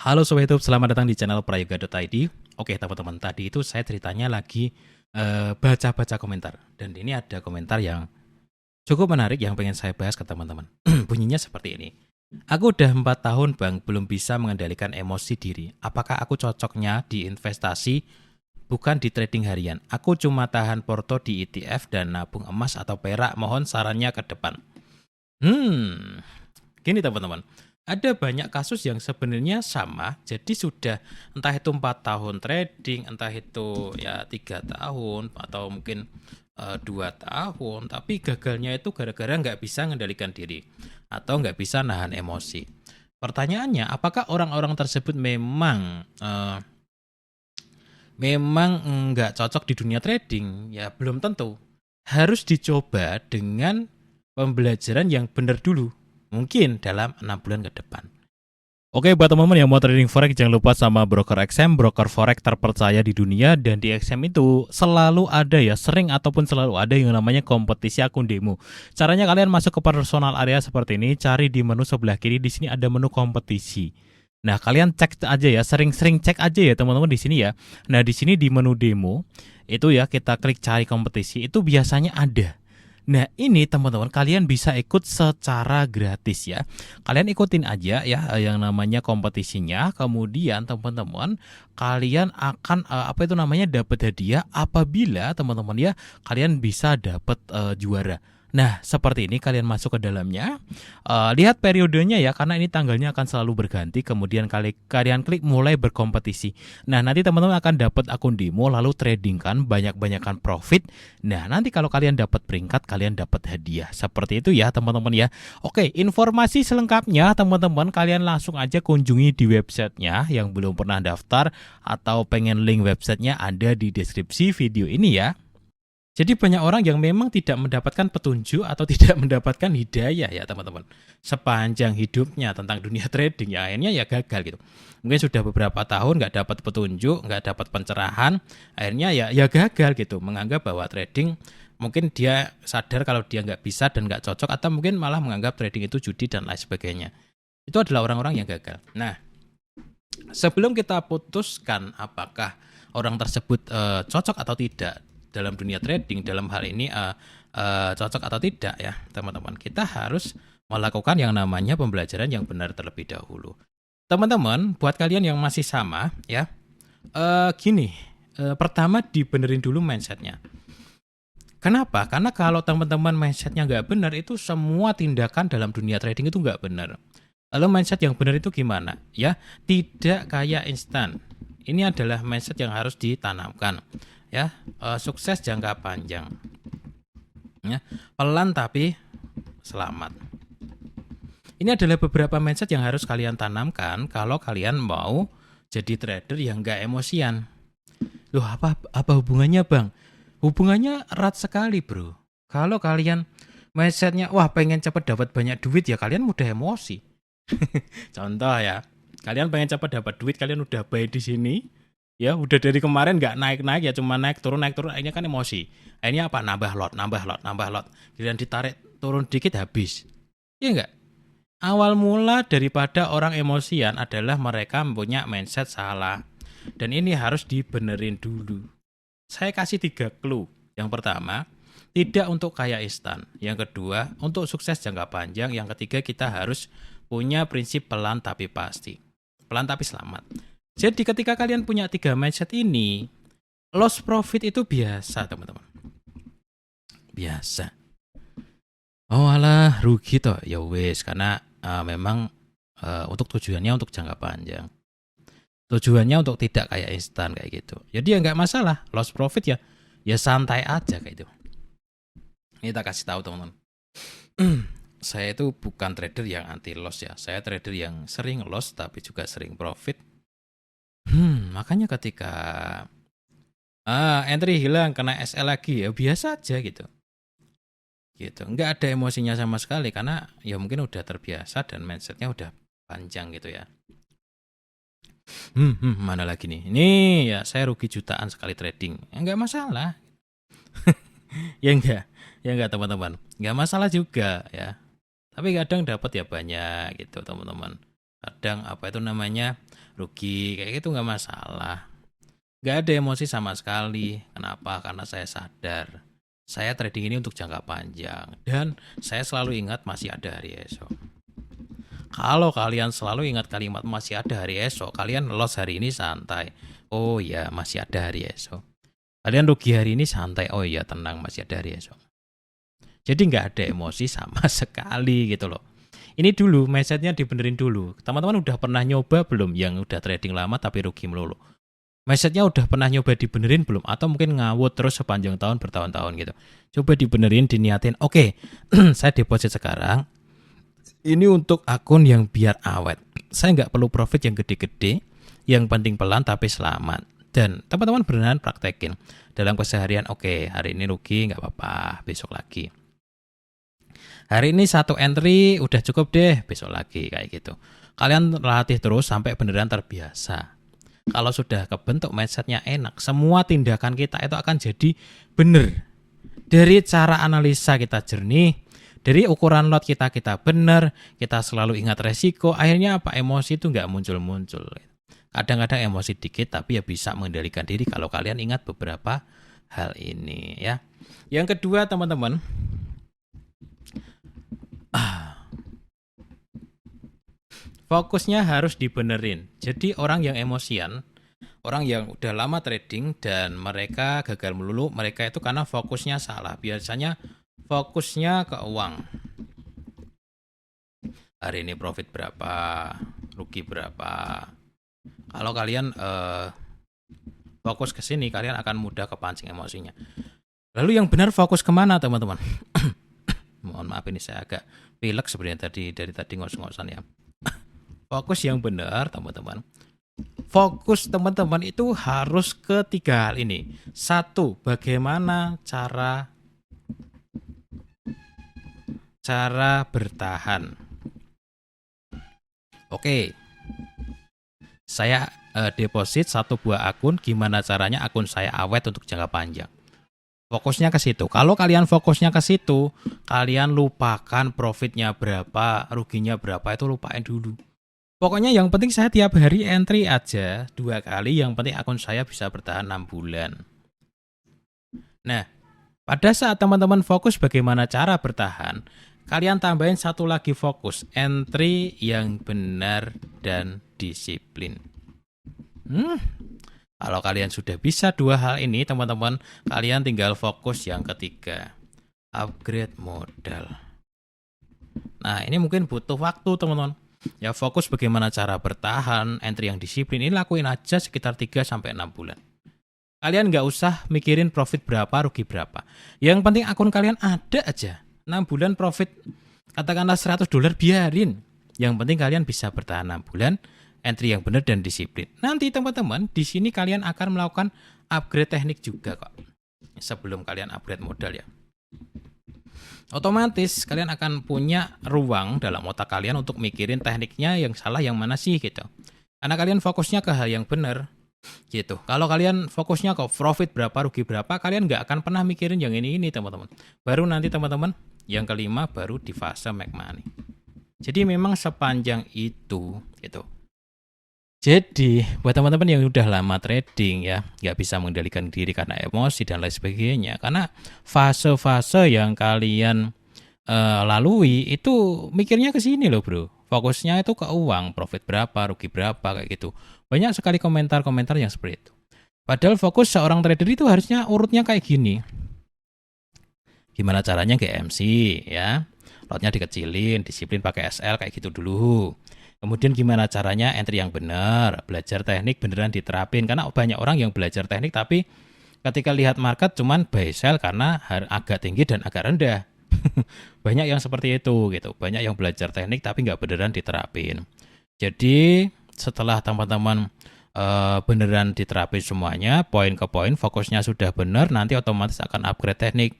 Halo Sobat YouTube, selamat datang di channel prayoga.id. Oke teman-teman, tadi itu saya ceritanya lagi baca-baca komentar. Dan ini ada komentar yang cukup menarik yang pengen saya bahas ke teman-teman. Bunyinya seperti ini. Aku udah 4 tahun bang, belum bisa mengendalikan emosi diri. Apakah aku cocoknya di investasi, bukan di trading harian? Aku cuma tahan porto di ETF dan nabung emas atau perak. Mohon sarannya ke depan. Gini teman-teman. Ada banyak kasus yang sebenarnya sama, jadi sudah entah itu 4 tahun trading, entah itu ya 3 tahun atau mungkin 2 tahun, tapi gagalnya itu gara-gara nggak bisa mengendalikan diri atau nggak bisa nahan emosi. Pertanyaannya, apakah orang-orang tersebut memang nggak cocok di dunia trading? Ya belum tentu. Harus dicoba dengan pembelajaran yang benar dulu. Mungkin dalam 6 bulan ke depan. Oke, buat teman-teman yang mau trading forex, jangan lupa sama broker XM, broker forex terpercaya di dunia. Dan di XM itu selalu ada ya, sering ataupun selalu ada yang namanya kompetisi akun demo. Caranya kalian masuk ke personal area seperti ini, cari di menu sebelah kiri, di sini ada menu kompetisi. Nah, kalian cek aja ya, sering-sering cek aja ya teman-teman di sini ya. Nah, di sini di menu demo, itu ya kita klik cari kompetisi, itu biasanya ada. Nah ini teman-teman, kalian bisa ikut secara gratis ya. Kalian ikutin aja ya yang namanya kompetisinya. Kemudian teman-teman, kalian akan dapat hadiah apabila teman-teman ya kalian bisa dapat juara. Nah seperti ini, kalian masuk ke dalamnya, lihat periodenya ya, karena ini tanggalnya akan selalu berganti. Kemudian kalian klik mulai berkompetisi. Nah nanti teman-teman akan dapat akun demo, lalu trading kan, banyak-banyakan profit. Nah nanti kalau kalian dapat peringkat, kalian dapat hadiah. Seperti itu ya teman-teman ya. Oke, informasi selengkapnya teman-teman kalian langsung aja kunjungi di websitenya. Yang belum pernah daftar atau pengen link websitenya, ada di deskripsi video ini ya. Jadi banyak orang yang memang tidak mendapatkan petunjuk atau tidak mendapatkan hidayah ya teman-teman. Sepanjang hidupnya tentang dunia trading ya akhirnya ya gagal gitu. Mungkin sudah beberapa tahun nggak dapat petunjuk, nggak dapat pencerahan, akhirnya ya gagal gitu. Menganggap bahwa trading, mungkin dia sadar kalau dia nggak bisa dan nggak cocok, atau mungkin malah menganggap trading itu judi dan lain sebagainya. Itu adalah orang-orang yang gagal. Nah, sebelum kita putuskan apakah orang tersebut cocok atau tidak dalam dunia trading, dalam hal ini cocok atau tidak ya teman-teman, kita harus melakukan yang namanya pembelajaran yang benar terlebih dahulu. Teman-teman, buat kalian yang masih sama ya, pertama dibenerin dulu mindsetnya. Kenapa? Karena kalau teman-teman mindsetnya nggak benar, itu semua tindakan dalam dunia trading itu nggak benar. Lalu mindset yang benar itu gimana? Ya, tidak kayak instan. Ini adalah mindset yang harus ditanamkan. Ya, sukses jangka panjang. Ya, pelan tapi selamat. Ini adalah beberapa mindset yang harus kalian tanamkan kalau kalian mau jadi trader yang nggak emosian. Loh, apa hubungannya bang? Hubungannya erat sekali bro. Kalau kalian mindsetnya wah pengen cepat dapat banyak duit, ya kalian mudah emosi. Contoh ya, kalian pengen cepat dapat duit, kalian udah buy di sini, ya udah dari kemarin nggak naik ya, cuma naik turun, akhirnya kan emosi. Akhirnya apa? Nambah lot. Kemudian ditarik turun dikit habis. Iya nggak? Awal mula daripada orang emosian adalah mereka punya mindset salah. Dan ini harus dibenerin dulu. Saya kasih 3 clue. Yang pertama, tidak untuk kaya instan. Yang kedua, untuk sukses jangka panjang. Yang ketiga, kita harus punya prinsip pelan tapi pasti. Pelan tapi selamat. Jadi ketika kalian punya 3 mindset ini, loss profit itu biasa teman-teman. Biasa. Oh alah, rugi toh. Ya wes, karena memang untuk tujuannya untuk jangka panjang. Tujuannya untuk tidak kayak instan kayak gitu. Jadi ya nggak masalah, loss profit ya santai aja kayak itu. Ini kita kasih tahu teman-teman. Saya itu bukan trader yang anti loss ya. Saya trader yang sering loss tapi juga sering profit. Makanya ketika entry hilang kena SL lagi ya biasa aja gitu. Gitu. Nggak ada emosinya sama sekali karena ya mungkin udah terbiasa dan mindsetnya udah panjang gitu ya. Mana lagi nih? Ini ya saya rugi jutaan sekali trading. Ya nggak masalah. Ya enggak teman-teman. Nggak masalah juga ya. Tapi kadang dapat ya banyak gitu teman-teman. kadang apa itu namanya rugi kayak gitu nggak masalah. Nggak ada emosi sama sekali. Kenapa? Karena saya sadar saya trading ini untuk jangka panjang dan saya selalu ingat masih ada hari esok. Kalau kalian selalu ingat kalimat masih ada hari esok, kalian loss hari ini santai. Oh ya, masih ada hari esok. Kalian rugi hari ini santai. Oh iya, tenang, masih ada hari esok. Jadi nggak ada emosi sama sekali gitu loh. Ini dulu, mindsetnya dibenerin dulu. Teman-teman udah pernah nyoba belum yang udah trading lama tapi rugi melulu? Mindsetnya udah pernah nyoba dibenerin belum? Atau mungkin ngawut terus sepanjang tahun bertahun-tahun gitu. Coba dibenerin, diniatin. Oke, saya deposit sekarang. Ini untuk akun yang biar awet. Saya nggak perlu profit yang gede-gede. Yang penting pelan tapi selamat. Dan teman-teman beneran praktekin. Dalam keseharian, oke, hari ini rugi nggak apa-apa, besok lagi. Hari ini satu entry udah cukup deh, besok lagi kayak gitu. Kalian latih terus sampai beneran terbiasa. Kalau sudah kebentuk mindsetnya enak, semua tindakan kita itu akan jadi bener. Dari cara analisa kita jernih, dari ukuran lot kita bener, kita selalu ingat resiko, akhirnya apa, emosi itu nggak muncul-muncul. Kadang-kadang emosi dikit tapi ya bisa mengendalikan diri kalau kalian ingat beberapa hal ini ya. Yang kedua teman-teman, fokusnya harus dibenerin. Jadi orang yang emosian, orang yang udah lama trading dan mereka gagal melulu, mereka itu karena fokusnya salah. Biasanya fokusnya ke uang. Hari ini profit berapa, rugi berapa. Kalau kalian fokus ke sini, kalian akan mudah kepancing emosinya. Lalu yang benar fokus kemana teman-teman? Mohon maaf ini saya agak pilek sebenarnya dari tadi ngos-ngosan ya. Fokus yang benar teman-teman. Fokus teman-teman itu harus ke 3 hal ini. 1, bagaimana cara bertahan. Oke. Saya deposit 1 buah akun, gimana caranya akun saya awet untuk jangka panjang. Fokusnya ke situ. Kalau kalian fokusnya ke situ, kalian lupakan profitnya berapa, ruginya berapa, itu lupain dulu. Pokoknya yang penting saya tiap hari entry aja 2 kali, yang penting akun saya bisa bertahan 6 bulan. Nah, pada saat teman-teman fokus bagaimana cara bertahan, kalian tambahin 1 lagi fokus, entry yang benar dan disiplin. Kalau kalian sudah bisa 2 hal ini teman-teman, kalian tinggal fokus yang ketiga, upgrade modal. Nah ini mungkin butuh waktu teman-teman. Ya fokus bagaimana cara bertahan, entry yang disiplin, ini lakuin aja sekitar 3-6 bulan. Kalian nggak usah mikirin profit berapa, rugi berapa. Yang penting akun kalian ada aja. 6 bulan profit, katakanlah $100, biarin. Yang penting kalian bisa bertahan 6 bulan, entry yang benar dan disiplin. Nanti teman-teman, di sini kalian akan melakukan upgrade teknik juga kok. Sebelum kalian upgrade modal ya. Otomatis kalian akan punya ruang dalam otak kalian untuk mikirin tekniknya yang salah yang mana sih gitu. Karena kalian fokusnya ke hal yang benar gitu. Kalau kalian fokusnya ke profit berapa, rugi berapa, kalian nggak akan pernah mikirin yang ini teman-teman. Baru nanti teman-teman, yang kelima baru di fase make money. Jadi memang sepanjang itu gitu. Jadi buat teman-teman yang udah lama trading ya, nggak bisa mengendalikan diri karena emosi dan lain sebagainya. Karena fase-fase yang kalian lalui itu mikirnya ke sini loh bro. Fokusnya itu ke uang, profit berapa, rugi berapa kayak gitu. Banyak sekali komentar-komentar yang seperti itu. Padahal fokus seorang trader itu harusnya urutnya kayak gini. Gimana caranya GMC ya, lotnya dikecilin, disiplin pakai SL kayak gitu dulu. Kemudian gimana caranya entry yang benar, belajar teknik beneran diterapin. Karena banyak orang yang belajar teknik tapi ketika lihat market cuman buy sell karena agak tinggi dan agak rendah. Banyak yang seperti itu gitu. Banyak yang belajar teknik tapi nggak beneran diterapin. Jadi setelah teman-teman beneran diterapin semuanya, poin ke poin, fokusnya sudah benar, nanti otomatis akan upgrade teknik.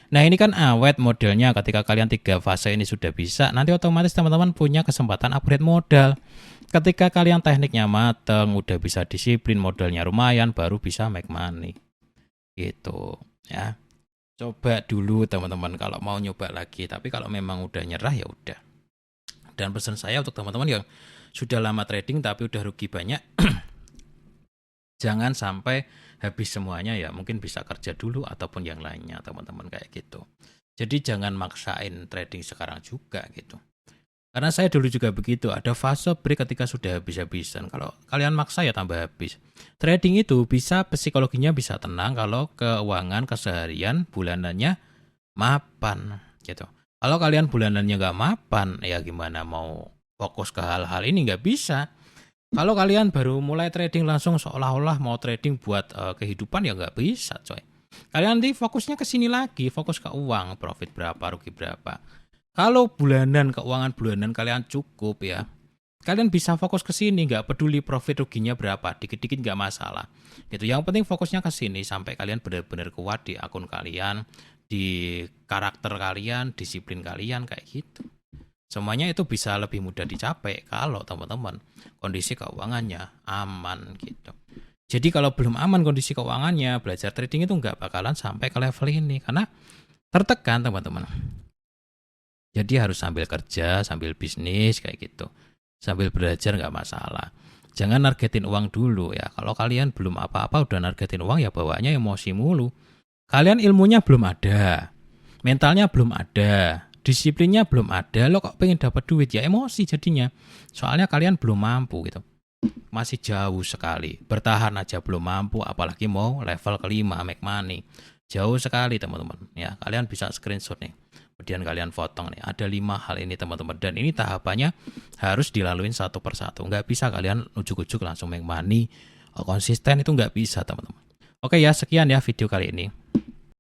Nah ini kan awet modelnya, ketika kalian 3 fase ini sudah bisa, nanti otomatis teman-teman punya kesempatan upgrade modal. Ketika kalian tekniknya mateng, udah bisa disiplin, modalnya lumayan, baru bisa make money. Gitu ya. Coba dulu teman-teman kalau mau nyoba lagi, tapi kalau memang udah nyerah ya udah. Dan pesan saya untuk teman-teman yang sudah lama trading tapi udah rugi banyak, jangan sampai habis semuanya ya, mungkin bisa kerja dulu ataupun yang lainnya teman-teman kayak gitu. Jadi jangan maksain trading sekarang juga gitu. Karena saya dulu juga begitu, ada fase break ketika sudah habis-habisan. Kalau kalian maksa ya tambah habis. Trading itu bisa psikologinya bisa tenang kalau keuangan keseharian bulanannya mapan gitu. Kalau kalian bulanannya nggak mapan, ya gimana mau fokus ke hal-hal ini, nggak bisa. Kalau kalian baru mulai trading langsung seolah-olah mau trading buat kehidupan, ya nggak bisa coy. Kalian nanti fokusnya ke sini lagi, fokus ke uang, profit berapa, rugi berapa. Kalau bulanan, keuangan bulanan kalian cukup ya, kalian bisa fokus ke sini, nggak peduli profit ruginya berapa, dikit-dikit nggak masalah. Gitu. Yang penting fokusnya ke sini sampai kalian benar-benar kuat di akun kalian, di karakter kalian, disiplin kalian kayak gitu. Semuanya itu bisa lebih mudah dicapai kalau teman-teman kondisi keuangannya aman gitu. Jadi kalau belum aman kondisi keuangannya, belajar trading itu nggak bakalan sampai ke level ini karena tertekan teman-teman. Jadi harus sambil kerja, sambil bisnis kayak gitu. Sambil belajar nggak masalah. Jangan nargetin uang dulu ya. Kalau kalian belum apa-apa udah nargetin uang ya bawaannya emosi mulu. Kalian ilmunya belum ada, mentalnya belum ada, disiplinnya belum ada, lo kok pengen dapat duit ya emosi jadinya. Soalnya kalian belum mampu gitu. Masih jauh sekali. Bertahan aja belum mampu, apalagi mau level kelima make money. Jauh sekali teman-teman. Ya, kalian bisa screenshot nih. Kemudian kalian potong nih. Ada 5 hal ini teman-teman. Dan ini tahapannya harus dilaluin satu persatu. Nggak bisa kalian ujuk-ujuk langsung make money. Konsisten itu nggak bisa teman-teman. Oke ya, sekian ya video kali ini.